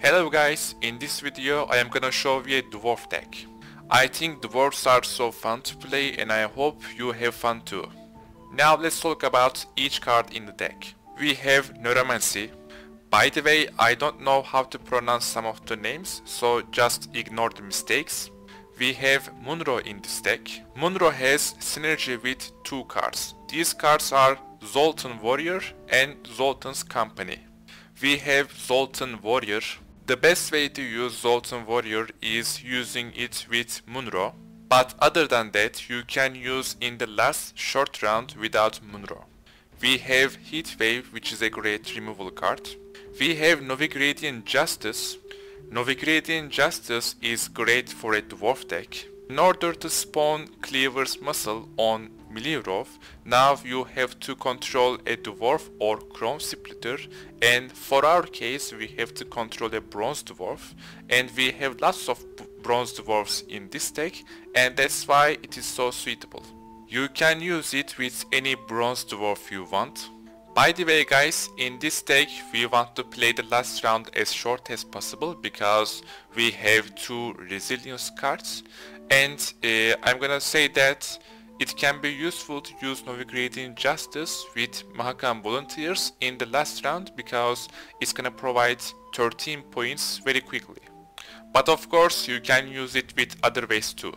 Hello guys, in this video I am gonna show you a Dwarf deck. I think Dwarfs are so fun to play and I hope you have fun too. Now let's talk about each card in the deck. We have Neuromancy. By the way, I don't know how to pronounce some of the names, so just ignore the mistakes. We have Munro in this deck. Munro has synergy with two cards. These cards are Zoltan Warrior and Zoltan's Company. We have Zoltan Warrior. The best way to use Zoltan Warrior is using it with Munro, but other than that you can use in the last short round without Munro. We have Heatwave, which is a great removal card. We have Novigradian Justice. Novigradian Justice is great for a Dwarf deck. In order to spawn Cleaver's Muscle on Milirov, now you have to control a Dwarf or Chrome Splitter, and for our case we have to control a Bronze Dwarf, and we have lots of Bronze Dwarfs in this deck, and that's why it is so suitable. You can use it with any Bronze Dwarf you want. By the way guys, in this deck we want to play the last round as short as possible because we have two resilience cards, and I'm gonna say that it can be useful to use Novigradian Justice with Mahakam Volunteers in the last round because it's gonna provide 13 points very quickly. But of course you can use it with other ways too.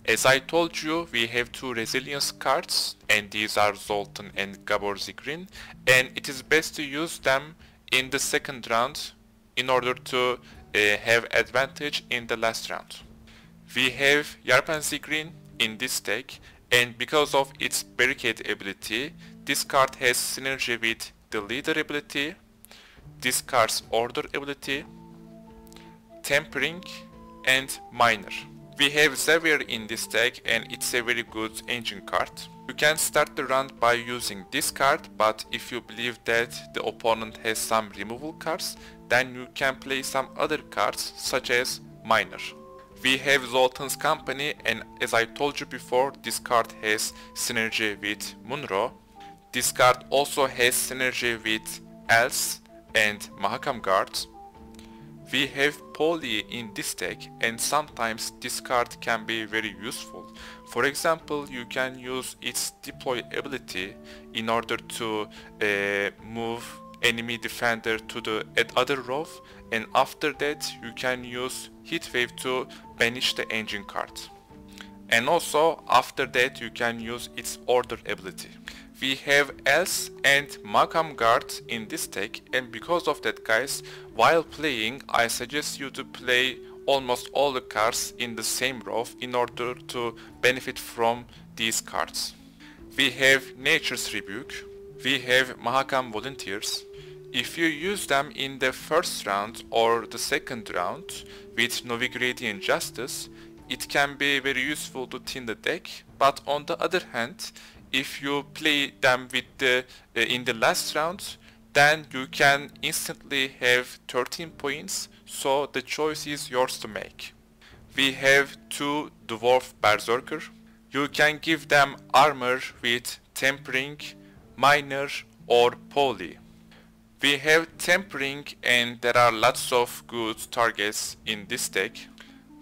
As I told you, we have two resilience cards, and these are Zoltan and Gabor Zigrin, and it is best to use them in the second round in order to have advantage in the last round. We have Yarpan Zigrin in this deck, and because of its barricade ability, this card has synergy with the leader ability, this card's order ability, tempering, and miner. We have Xavier in this deck, and it's a very good engine card. You can start the round by using this card, but if you believe that the opponent has some removal cards, then you can play some other cards such as Miner. We have Zoltan's Company, and as I told you before, this card has synergy with Munro. This card also has synergy with Els and Mahakam Guards. We have Poly in this deck, and sometimes this card can be very useful. For example, you can use its deploy ability in order to move enemy defender to the other row, and after that you can use Heatwave to banish the engine card. And also after that you can use its order ability. We have Els and Mahakam Guard in this deck, and because of that guys, while playing I suggest you to play almost all the cards in the same row in order to benefit from these cards. We have Nature's Rebuke. We have Mahakam Volunteers. If you use them in the first round or the second round with Novigradian Justice, it can be very useful to thin the deck, but on the other hand, if you play them with in the last round, then you can instantly have 13 points, so the choice is yours to make. We have two Dwarf Berserker. You can give them armor with Tempering, Miner or Poly. We have Tempering, and there are lots of good targets in this deck.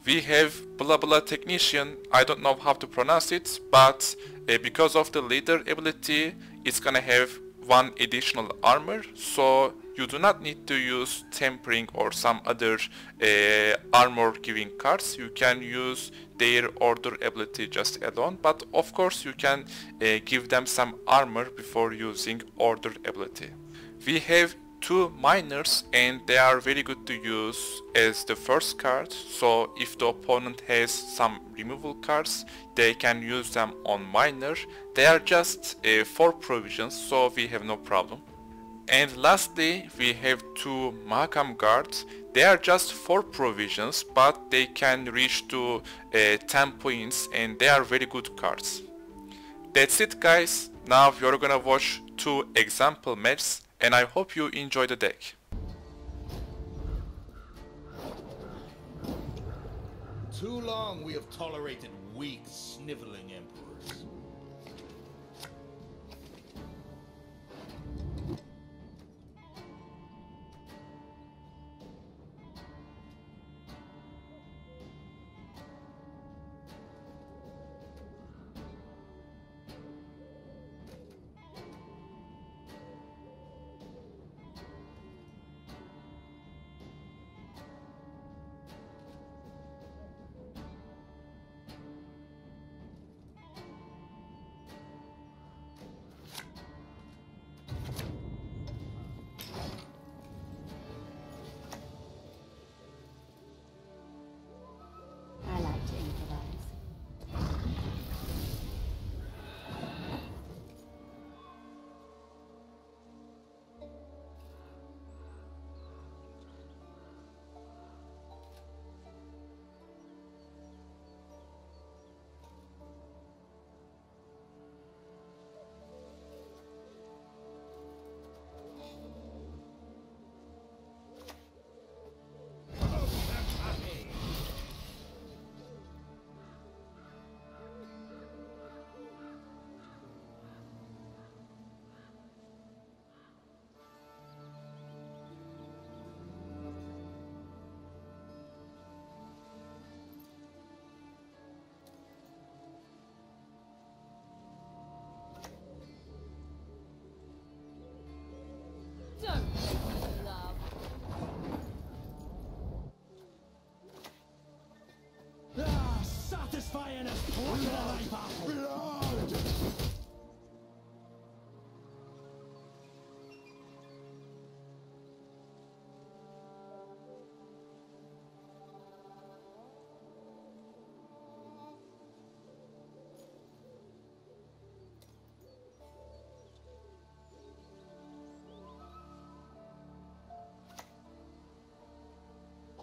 We have Blah Blah Technician. I don't know how to pronounce it, but because of the leader ability, it's gonna have one additional armor, so you do not need to use Tempering or some other armor giving cards. You can use their order ability just alone, but of course you can give them some armor before using order ability. We have two miners, and they are very good to use as the first card, so if the opponent has some removal cards, they can use them on miner. They are just 4 provisions, so we have no problem. And lastly, we have two Mahakam Guards. They are just 4 provisions, but they can reach to 10 points, and they are very good cards. That's it guys. Now you're gonna watch 2 example matches, and I hope you enjoy the deck. Too long we have tolerated weak, sniveling emperors.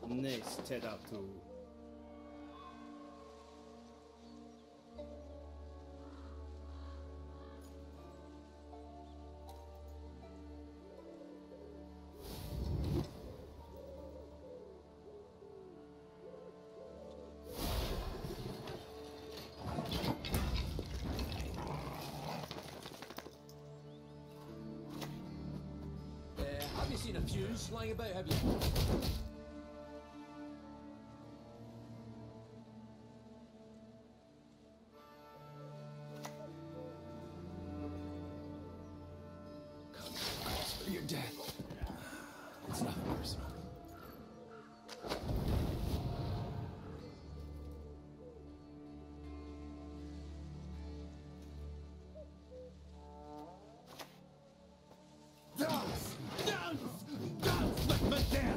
Scoia'tael. Have you seen a fuse lying about, have you? You're dead. It's nothing personal. Dance! Dance! Dance with me there!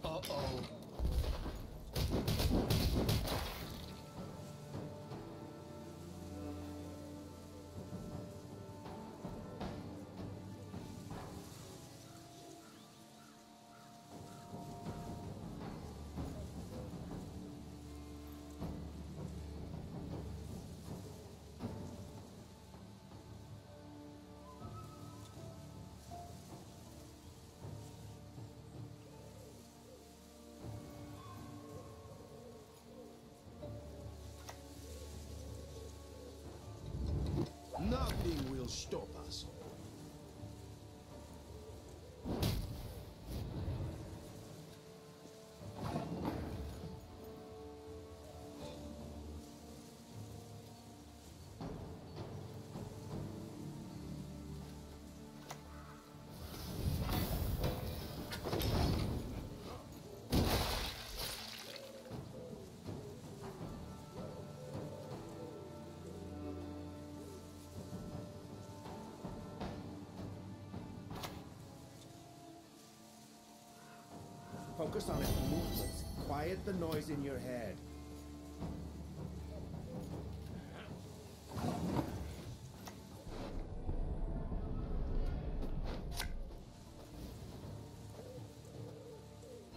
Uh-oh. Nothing will stop us. Focus on its movements. Quiet the noise in your head.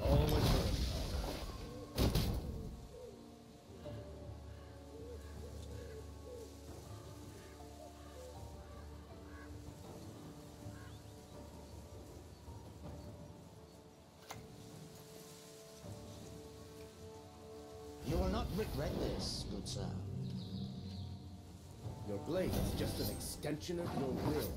Always good. You will not regret this, good sir. Your blade is just an extension of your will.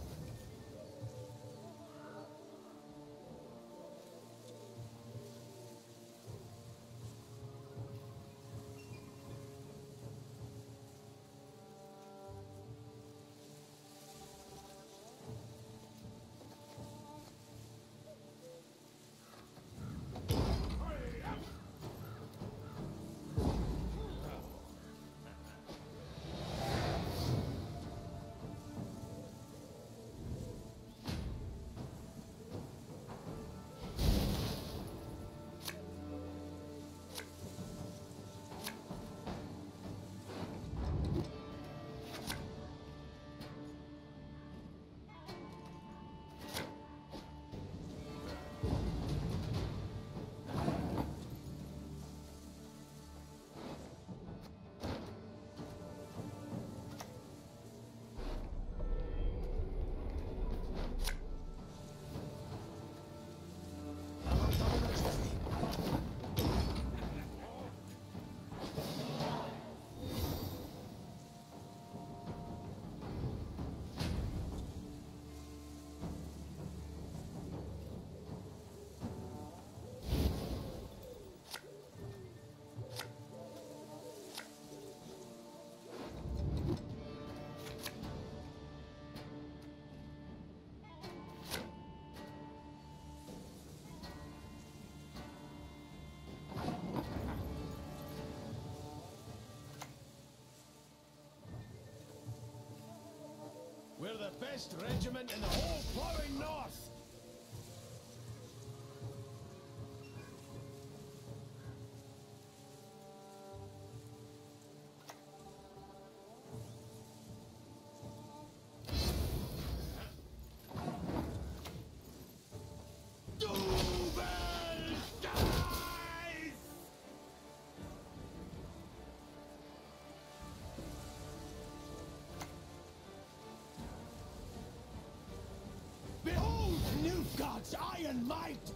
We're the best regiment in the whole plowing north! Behold, Newfgaard's iron might!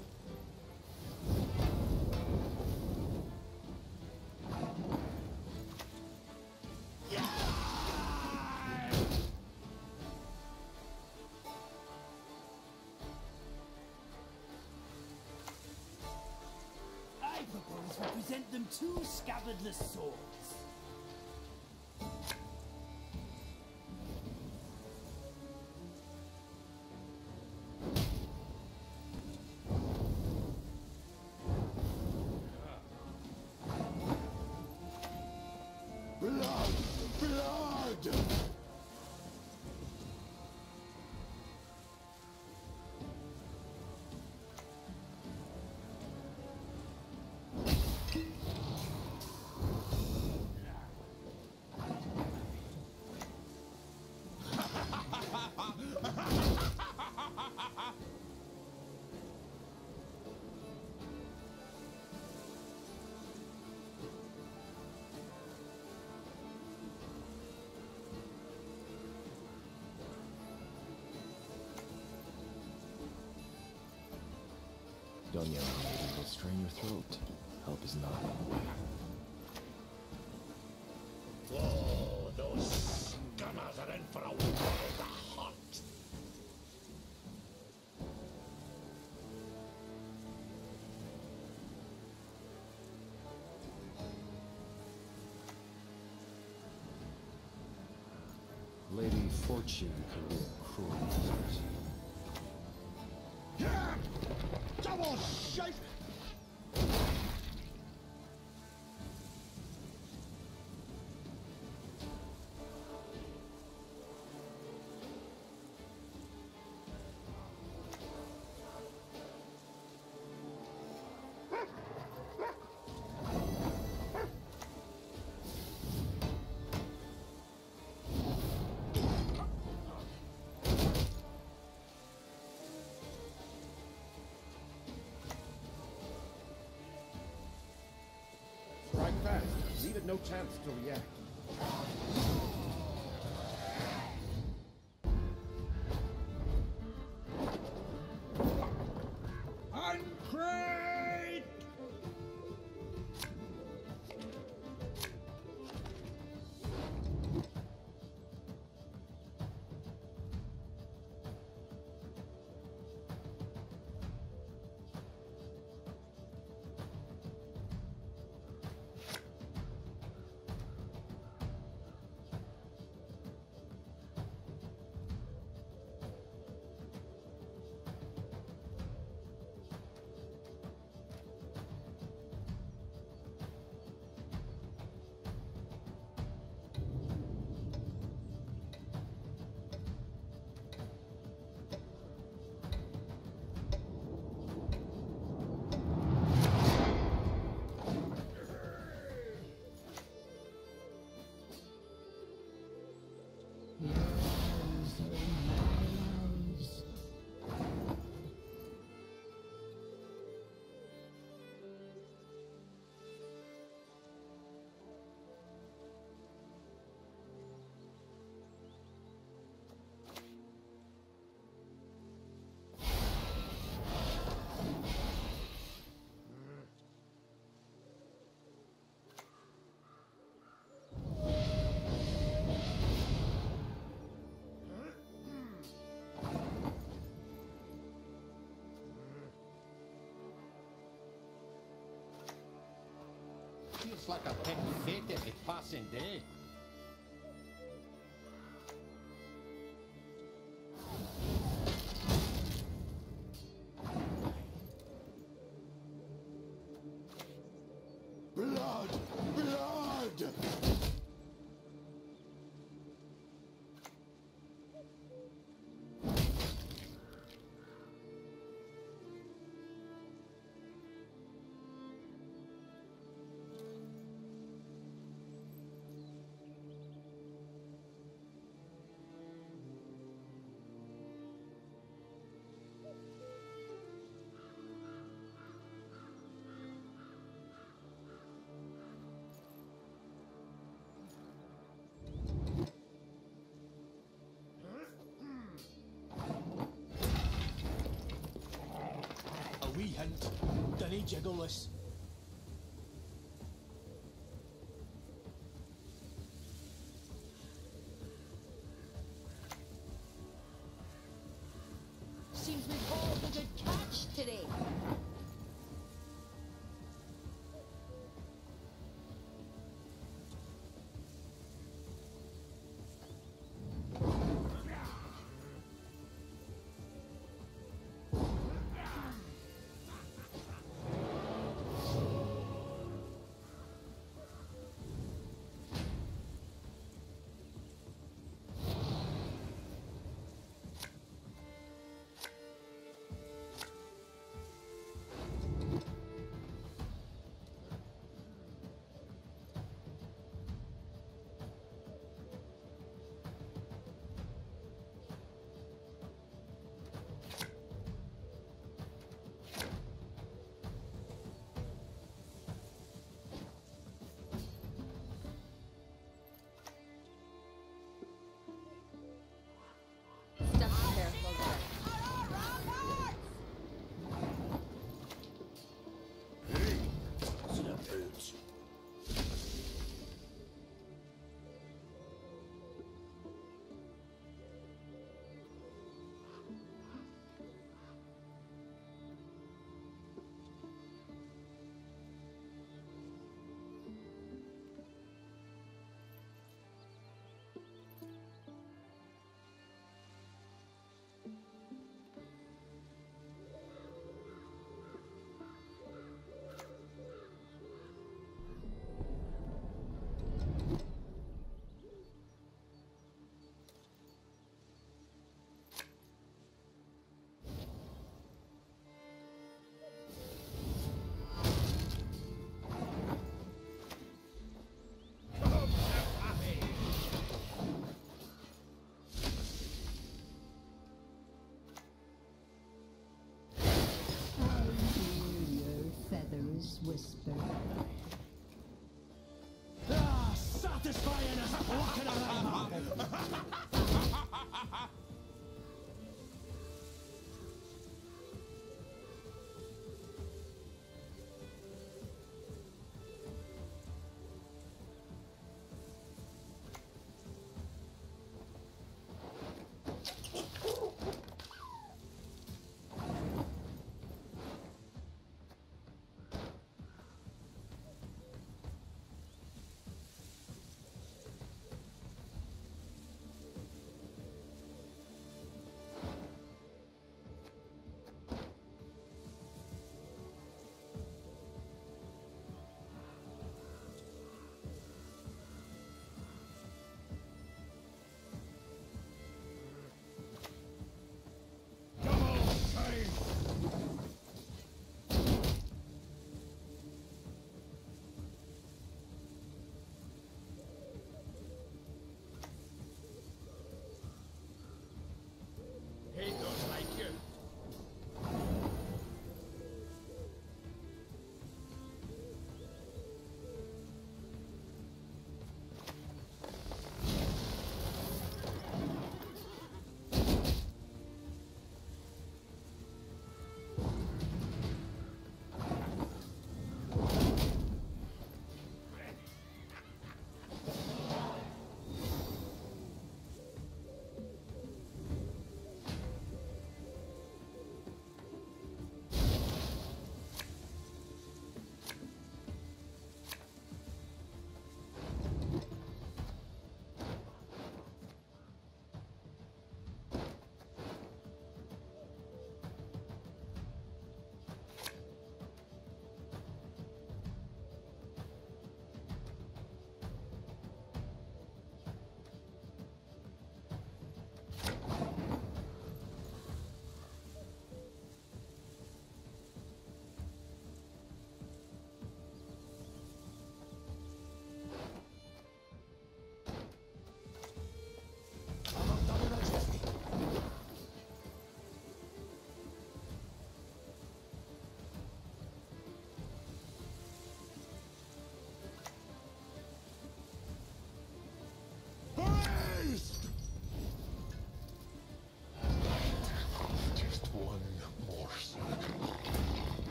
I propose we present them two scabbardless swords. Blood! Blood! Don't yell, it will strain your throat. Help is not on the way. Whoa, those gunners are in for a world of hot. Lady Fortune can be a cruel mistress. Yeah! Double shite! Strike fast. Leave it no chance to react. Uncrate! Feels like a pet fete every passing day. Blood! Blood! jiggleless. Seems we've hauled a good catch today. Stuff careful there. Whisper. Ah, satisfying as walking around.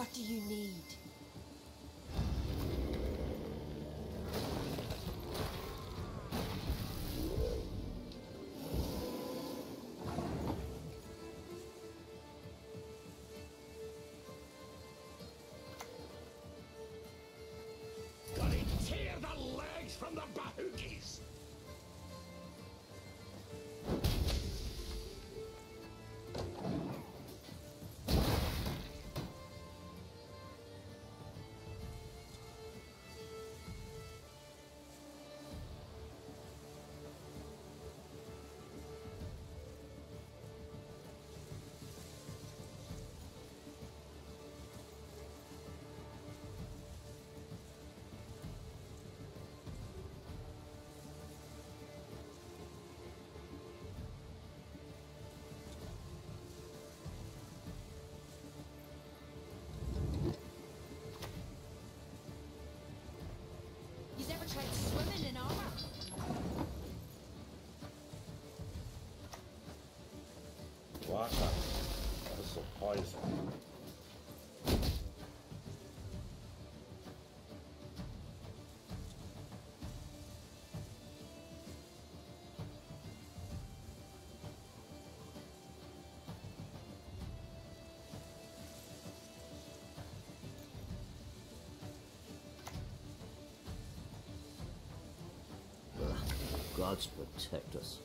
What do you need? Gotta tear the legs from the bahookies! You ever tried swimming in armor? Watch out. That's some poison. Gods protect us.